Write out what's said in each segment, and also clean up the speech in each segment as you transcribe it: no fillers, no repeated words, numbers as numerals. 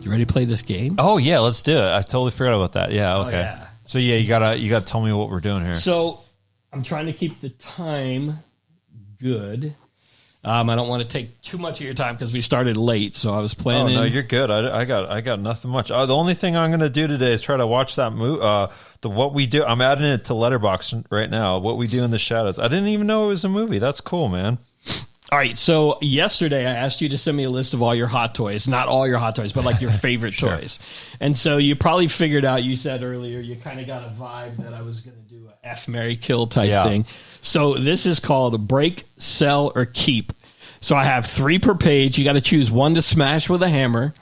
You ready to play this game? Oh yeah, let's do it. I totally forgot about that. Yeah, okay. Yeah. So yeah, you gotta tell me what we're doing here. So I'm trying to keep the time good. I don't want to take too much of your time because we started late, so I was planning. Oh no, you're good. I got nothing much. The only thing I'm going to do today is try to watch that movie. The What We Do. I'm adding it to Letterboxd right now. What We Do in the Shadows. I didn't even know it was a movie. That's cool, man. All right, so yesterday I asked you to send me a list of all your hot toys. Not all your hot toys, but like your favorite Sure. toys. And so you probably figured out, you said earlier, you kind of got a vibe that I was going to do a F, Marry, Kill type thing. So this is called Break, Sell, or Keep. So I have 3 per page. You got to choose 1 to smash with a hammer,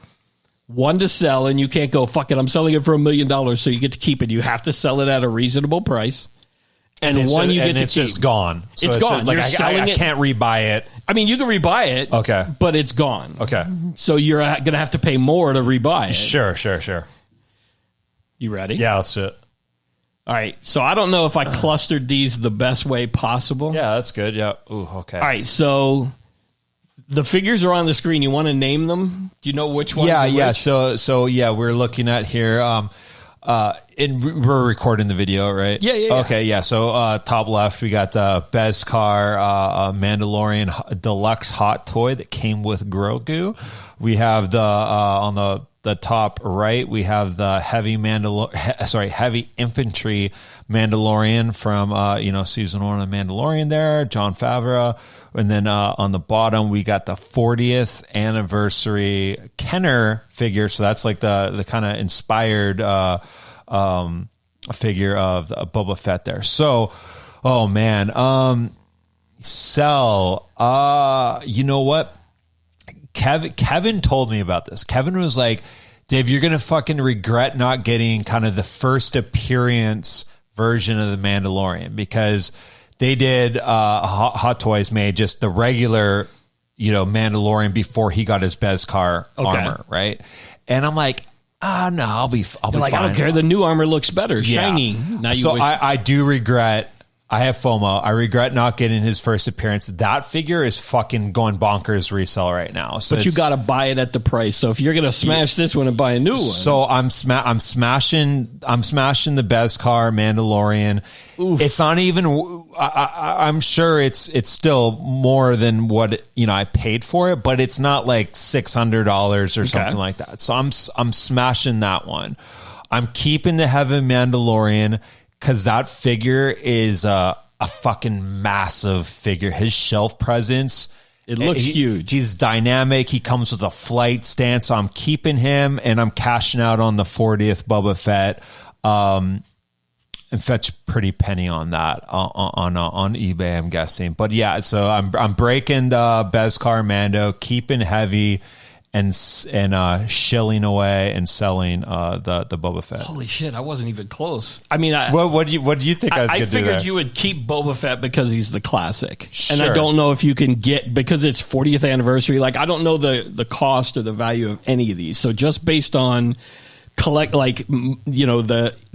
1 to sell, and you can't go, fuck it, I'm selling it for $1 million, so you get to keep it. You have to sell it at a reasonable price. And one you get to keep. It's just gone. So it's gone. Like You're selling I it. can't rebuy it. I mean, you can rebuy it. Okay. But it's gone. Okay. So you're going to have to pay more to rebuy it. Sure. You ready? Yeah, let's do it. All right. So I don't know if I clustered these the best way possible. Yeah, that's good. Yeah. Ooh, okay. All right. So the figures are on the screen. You want to name them? Do you know which one? Yeah. So yeah, we're looking at here. And we're recording the video, right? Yeah. Okay, yeah. So top left, we got the Beskar Mandalorian Deluxe Hot Toy that came with Grogu. We have the on the top right, we have the heavy infantry Mandalorian from season 1 of Mandalorian there, Jon Favreau. And then on the bottom, we got the 40th anniversary Kenner figure. So that's like the kind of inspired figure of Boba Fett there. So, oh man, sell. You know what? Kevin told me about this. Kevin was like, Dave, you're going to fucking regret not getting kind of the first appearance version of the Mandalorian, because they did Hot Toys made just the regular, Mandalorian before he got his Beskar armor, right? And I'm like, no, I'll be fine. I don't care. The new armor looks better, shiny. Now I do regret. I have FOMO. I regret not getting his first appearance. That figure is fucking going bonkers resell right now. So but you got to buy it at the price. So if you're going to smash this one and buy a new one, so I'm smashing the Beskar Mandalorian. Oof. It's not even. I'm sure it's still more than what I paid for it, but it's not like $600 or something like that. So I'm smashing that one. I'm keeping the Heavy Mandalorian, because that figure is a fucking massive figure. His shelf presence, it looks huge. He's dynamic. He comes with a flight stance. So I'm keeping him, and I'm cashing out on the 40th Boba Fett. And fetch pretty penny on that on eBay, I'm guessing. But yeah, so I'm breaking the Beskar Mando, keeping Heavy, and shilling away and selling the Boba Fett. Holy shit, I wasn't even close. I mean, what do you think I was going to do? I figured there? you would keep Boba Fett because he's the classic. Sure. And I don't know if you can get, because it's 40th anniversary, like I don't know the cost or the value of any of these. So just based on the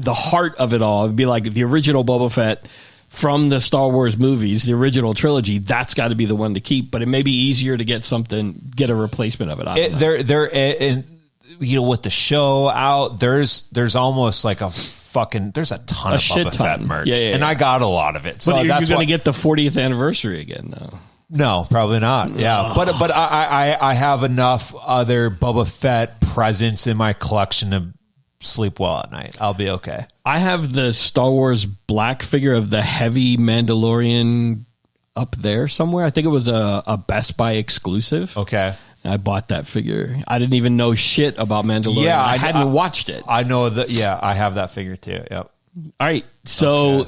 heart of it all, it'd be like the original Boba Fett from the Star Wars movies, the original trilogy. That's got to be the one to keep, but it may be easier to get a replacement of it. With the show out, there's almost like there's a ton of Boba Fett merch, and I got a lot of it. So but you're going to get the 40th anniversary again, though. No, probably not. Yeah, but I have enough other Boba Fett presents in my collection to sleep well at night. I'll be okay. I have the Star Wars black figure of the Heavy Mandalorian up there somewhere. I think it was a Best Buy exclusive. Okay. I bought that figure. I didn't even know shit about Mandalorian. Yeah, I hadn't watched it. I know that. Yeah, I have that figure too. Yep. All right. So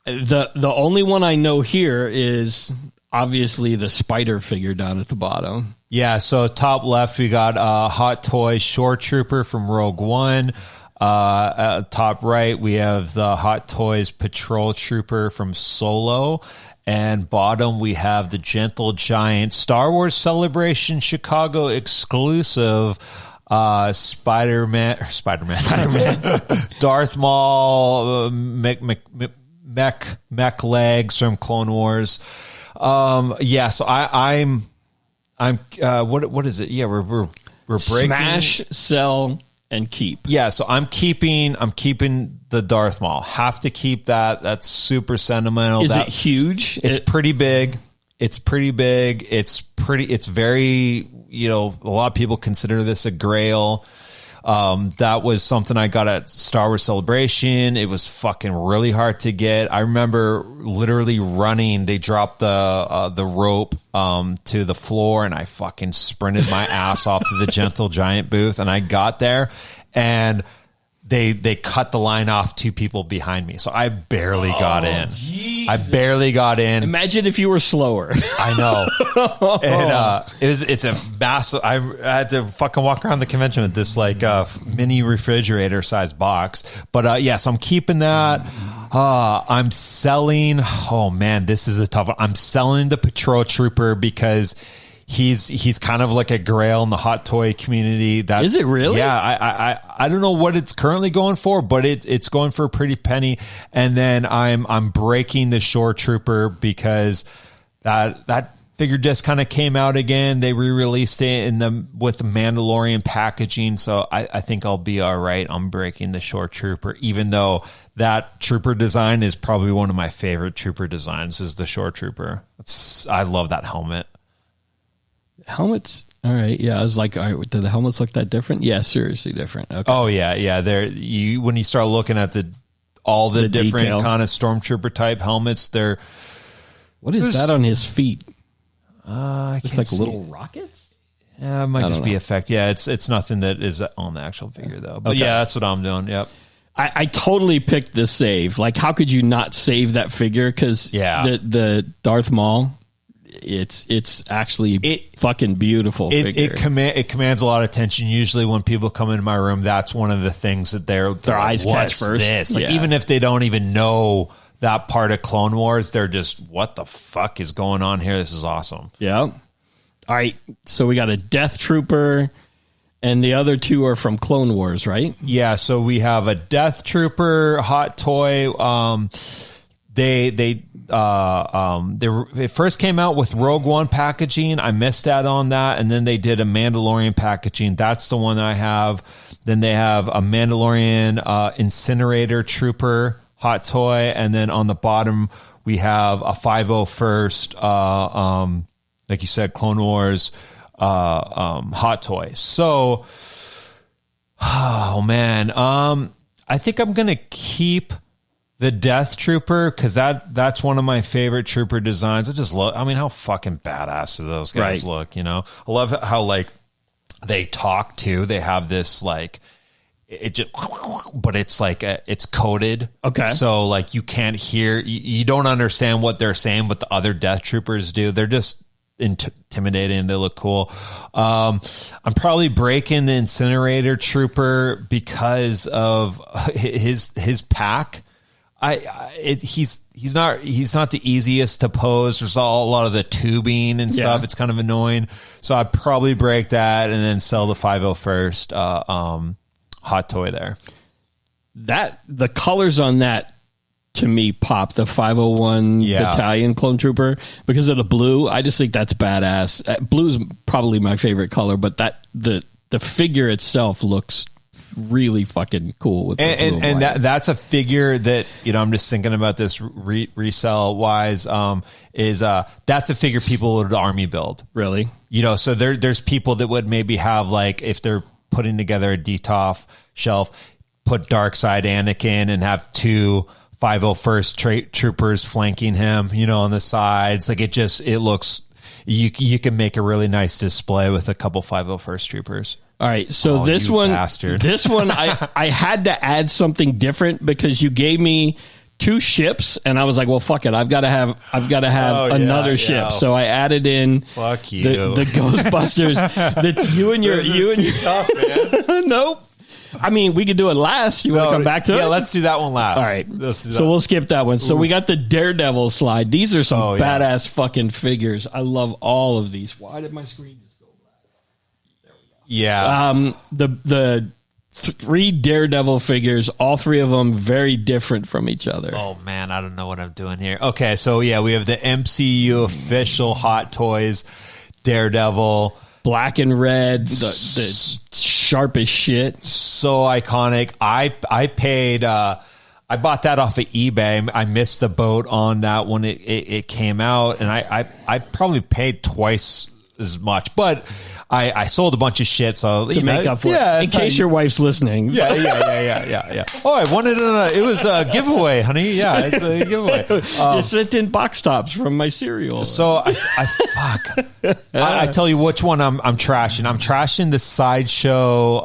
the only one I know here is obviously the spider figure down at the bottom. Yeah, so top left, we got Hot Toy Shore Trooper from Rogue One. Top right, we have the Hot Toys Patrol Trooper from Solo. And bottom, we have the Gentle Giant Star Wars Celebration Chicago exclusive Spider-Man, Darth Maul, mech legs from Clone Wars. So I'm what is it? Yeah, we're we're breaking. Smash, sell, and keep. Yeah, so I'm keeping the Darth Maul. Have to keep that. That's super sentimental. Is it huge? It's pretty big. It's very, a lot of people consider this a grail. That was something I got at Star Wars Celebration. It was fucking really hard to get. I remember literally running. They dropped the rope to the floor, and I fucking sprinted my ass off to the Gentle Giant booth, and I got there, and they cut the line off 2 people behind me, so I barely got in. Geez. I barely got in. Imagine if you were slower. I know. It's a massive. I had to fucking walk around the convention with this like mini refrigerator size box. But so I'm keeping that. I'm selling. Oh man, this is a tough one. I'm selling the Patrol Trooper because he's kind of like a grail in the hot toy community. That is it really? Yeah, I don't know what it's currently going for, but it's going for a pretty penny. And then I'm breaking the Shore Trooper because that figure just kind of came out again. They re-released it with the Mandalorian packaging, so I think I'll be all right. I'm breaking the Shore Trooper, even though that Trooper design is probably one of my favorite Trooper designs. Is the Shore Trooper? I love that helmet. Helmets, all right. Yeah, I was like, all right, do the helmets look that different? Yeah, seriously different. Okay. Oh yeah. When you start looking at all the different detail. Kind of Stormtrooper type helmets, what is that on his feet? It's like little rockets. Yeah, it might just be effect. Yeah, it's nothing that is on the actual figure though. But okay. yeah, that's what I'm doing. Yep. I totally picked the save. Like, how could you not save that figure? Because the Darth Maul. It's actually fucking beautiful figure. It commands a lot of attention. Usually when people come into my room, that's one of the things that their eyes catch first. This? Like, even if they don't even know that part of Clone Wars, they're just, what the fuck is going on here? This is awesome. Yeah. All right. So we got a Death Trooper, and the other 2 are from Clone Wars, right? Yeah. So we have a Death Trooper hot toy. It first came out with Rogue One packaging. I missed out on that. And then they did a Mandalorian packaging. That's the one I have. Then they have a Mandalorian Incinerator Trooper hot toy. And then on the bottom, we have a 501st, like you said, Clone Wars hot toy. So, oh man, I think I'm going to keep the Death Trooper, because that's one of my favorite Trooper designs. I just love, how fucking badass do those guys look, I love how, like, they talk, too. They have this, like, it just, but it's, like, it's coded. Okay. So, like, you can't hear, you don't understand what they're saying, but the other Death Troopers do. They're just intimidating. They look cool. I'm probably breaking the Incinerator Trooper because of his pack. He's not the easiest to pose. There's a lot of the tubing and stuff. It's kind of annoying. So I'd probably break that and then sell the 501st hot toy there. The colors on that to me pop. The 501 Battalion Clone Trooper, because of the blue. I just think that's badass. Blue is probably my favorite color, but the figure itself looks really fucking cool with that's a figure that I'm just thinking about this resell wise that's a figure people would army build, really, so there's people that would maybe have, like, if they're putting together a DTOF shelf, put Darkside Anakin and have 2 501st troopers flanking him on the sides. Like, it looks, you can make a really nice display with a couple 501st troopers. All right, so this one, I had to add something different because you gave me 2 ships, and I was like, well, fuck it, I've got to have another ship. So I added in the Ghostbusters. That's you and tough, man. Nope. I mean, we could do it last. You want to come back to it? Yeah, let's do that one last. All right. So we'll skip that one. So we got the Daredevil slide. These are some badass fucking figures. I love all of these. Why did my screen just go black? There we go. Yeah. The 3 Daredevil figures, all 3 of them very different from each other. Oh, man, I don't know what I'm doing here. Okay, so, we have the MCU official Hot Toys Daredevil. black and red, the sharp as shit. So iconic. I paid. I bought that off of eBay. I missed the boat on that when it came out, and I probably paid twice as much, but I sold a bunch of shit to make up for it. In case your wife's listening. Yeah. Oh, I won it it was a giveaway, honey. Yeah, it's a giveaway. You sent in box tops from my cereal. So I tell you which one I'm trashing. I'm trashing the Sideshow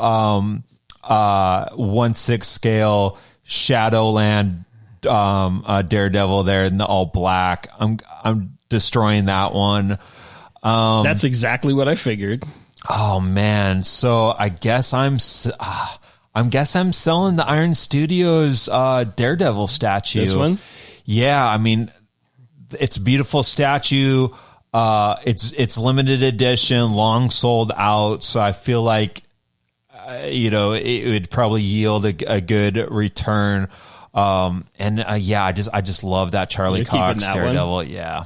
1/6 scale Shadowland Daredevil there in the all black. I'm destroying that one. That's exactly what I figured. Oh man, so I guess I'm selling the Iron Studios Daredevil statue. This one? Yeah, I mean, it's a beautiful statue. It's limited edition, long sold out. So I feel like it would probably yield a good return. I just love that Charlie Cox Daredevil. One? Yeah.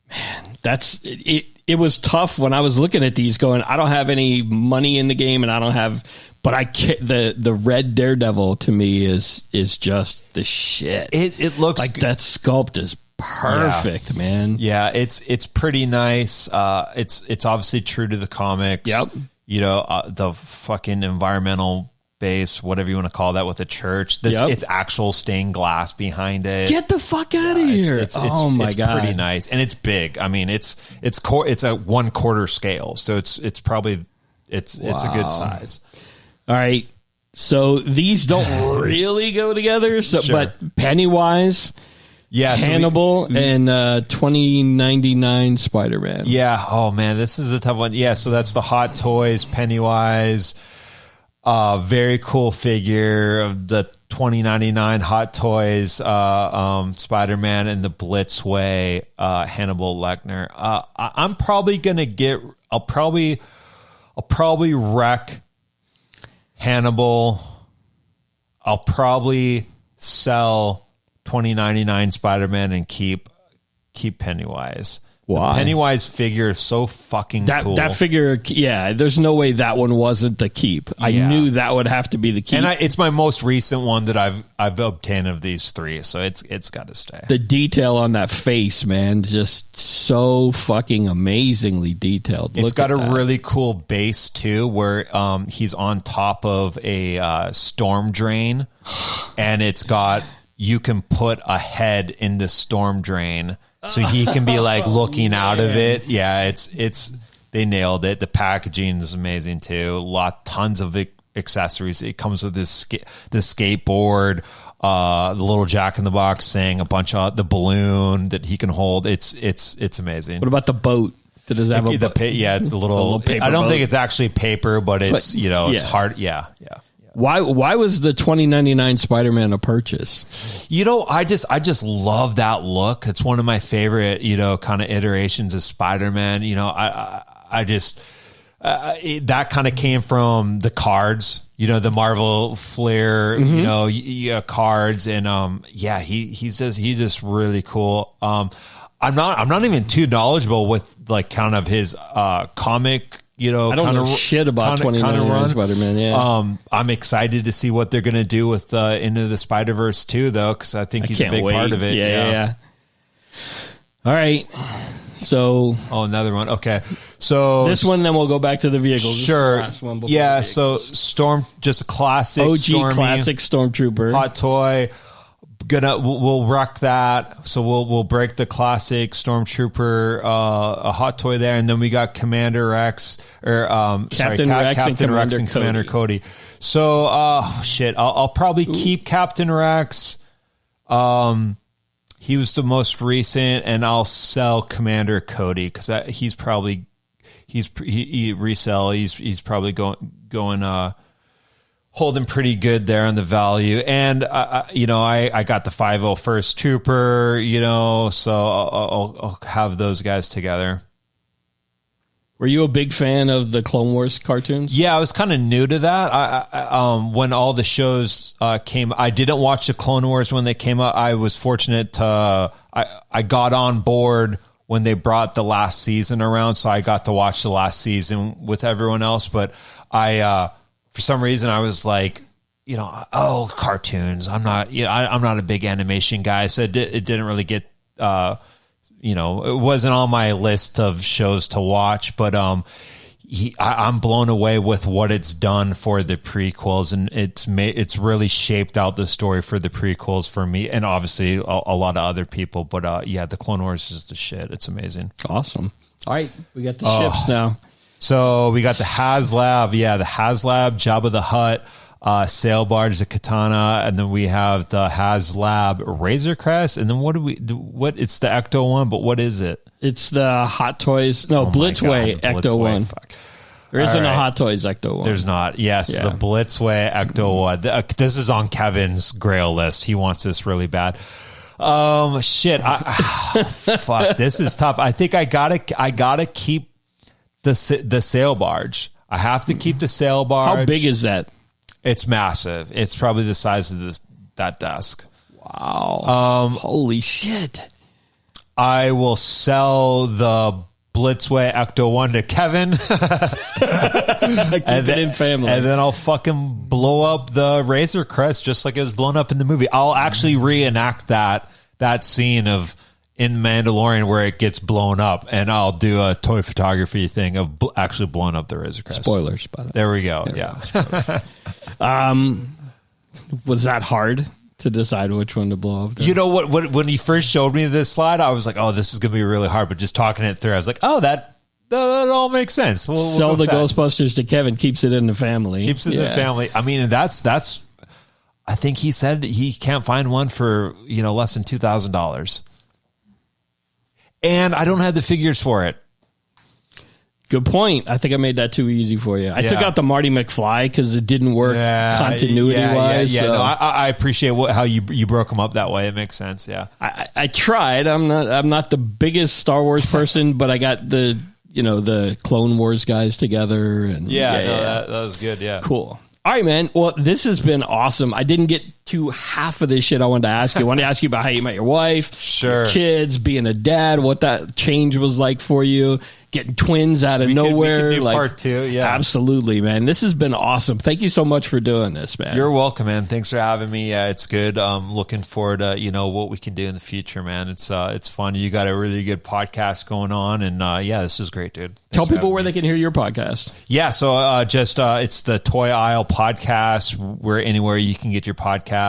Man, that's it. It was tough when I was looking at these going, I don't have any money in the game and I don't have, but the red Daredevil to me is just the shit. It looks like that sculpt is perfect, man. Yeah. It's pretty nice. It's obviously true to the comics. Yep. The fucking environmental base, whatever you want to call that, with the church. It's actual stained glass behind it. Get the fuck out of here! It's pretty nice, and it's big. I mean, it's a 1/4 scale, so it's a good size. All right, so these don't really go together. So, sure. But Pennywise. Yeah, Hannibal and 2099 Spider-Man. Yeah. Oh man, this is a tough one. Yeah. So that's the Hot Toys Pennywise. Very cool figure of the 2099 Hot Toys Spider-Man and the Blitzway Hannibal Lecter. I'm probably gonna I'll probably wreck Hannibal. I'll probably sell 2099 Spider-Man and keep Pennywise. Why? The Pennywise figure is so fucking cool. That figure, yeah, there's no way that one wasn't the keep. I knew that would have to be the keep. And it's my most recent one that I've obtained of these three, so it's got to stay. The detail on that face, man, just so fucking amazingly detailed. It's got a really cool base too, where he's on top of a storm drain, and it's got, you can put a head in the storm drain. So he can be like looking out of it. Yeah, it's they nailed it. The packaging is amazing too. Tons of accessories. It comes with this skateboard, the little Jack in the Box thing, a bunch of the balloon that he can hold. It's amazing. What about the boat? Does it have yeah, it's a little paper I don't think it's actually paper, but it's it's hard. Yeah. Why was the 2099 Spider-Man a purchase? I just love that look. It's one of my favorite, kind of iterations of Spider-Man. I just that kind of came from the cards, the Marvel Flair, cards, and he's just really cool. I'm not even too knowledgeable with like kind of his comic. I don't know shit about 2099 Spider-Man. Yeah, I'm excited to see what they're going to do with Into the Spider-Verse too, though, because I think he's a big part of it. Yeah. All right. So, another one. Okay, so this one, then we'll go back to the vehicles. Sure. This is the last one. Yeah. So Storm, just a classic, OG classic Stormtrooper, hot toy. We'll wreck that. So we'll break the classic Stormtrooper, a hot toy there, and then we got Commander Rex Captain Rex and Commander Cody. So I'll probably keep Captain Rex. He was the most recent, and I'll sell Commander Cody because he's probably going holding pretty good there on the value. And, I got the 501st Trooper, so I'll have those guys together. Were you a big fan of the Clone Wars cartoons? Yeah, I was kind of new to that. When all the shows came, I didn't watch the Clone Wars when they came out. I was fortunate to, I got on board when they brought the last season around. So I got to watch the last season with everyone else. But for some reason, I was like, cartoons. I'm not a big animation guy. So it didn't really get, it wasn't on my list of shows to watch, but, I'm blown away with what it's done for the prequels, and it's really shaped out the story for the prequels for me, and obviously a lot of other people. But the Clone Wars is the shit. It's amazing. Awesome. All right, we got the ships now. So we got the HasLab, the HasLab, Jabba the Hutt, sail barge, the Katana, and then we have the HasLab Razor Crest, and then what? It's the Ecto one, but what is it? It's the Hot Toys. No, Blitzway Ecto one. Fuck. There isn't a Hot Toys Ecto one. There's not. Yes, the Blitzway Ecto one. This is on Kevin's Grail list. He wants this really bad. Shit. Fuck. This is tough. I think I gotta keep the sail barge. I have to keep the sail barge. How big is that? It's massive. It's probably the size of that desk. Wow. Holy shit. I will sell the Blitzway Ecto 1 to Kevin. Keep it in family. And then I'll fucking blow up the Razor Crest just like it was blown up in the movie. I'll actually reenact that scene of in Mandalorian where it gets blown up, and I'll do a toy photography thing of actually blowing up the Razor Crest. Spoilers, by the way. There we go. Was that hard to decide which one to blow up? You know what? When he first showed me this slide, I was like, "Oh, this is going to be really hard." But just talking it through, I was like, "Oh, that all makes sense." We'll sell the Ghostbusters to Kevin. Keeps it in the family. Keeps it in the family. I mean, and that's. I think he said he can't find one for less than $2,000, and I don't have the figures for it. Good point. I think I made that too easy for you. I took out the Marty McFly because it didn't work continuity-wise. Yeah. So. No, I appreciate how you broke them up that way. It makes sense. Yeah, I tried. I'm not the biggest Star Wars person, but I got the Clone Wars guys together, and that was good. Yeah, cool. All right, man. Well, this has been awesome. I didn't get to half of this shit I wanted to ask you. I wanted to ask you about how you met your wife, your kids, being a dad, what that change was like for you, getting twins out of nowhere. We can do part 2. Yeah, absolutely, man. This has been awesome. Thank you so much for doing this, man. You're welcome, man. Thanks for having me. Yeah, it's good. Looking forward to what we can do in the future, man. It's fun. You got a really good podcast going on, and this is great, dude. Tell people where they can hear your podcast. Yeah, so it's the Toy Aisle Podcast. Where anywhere you can get your podcasts.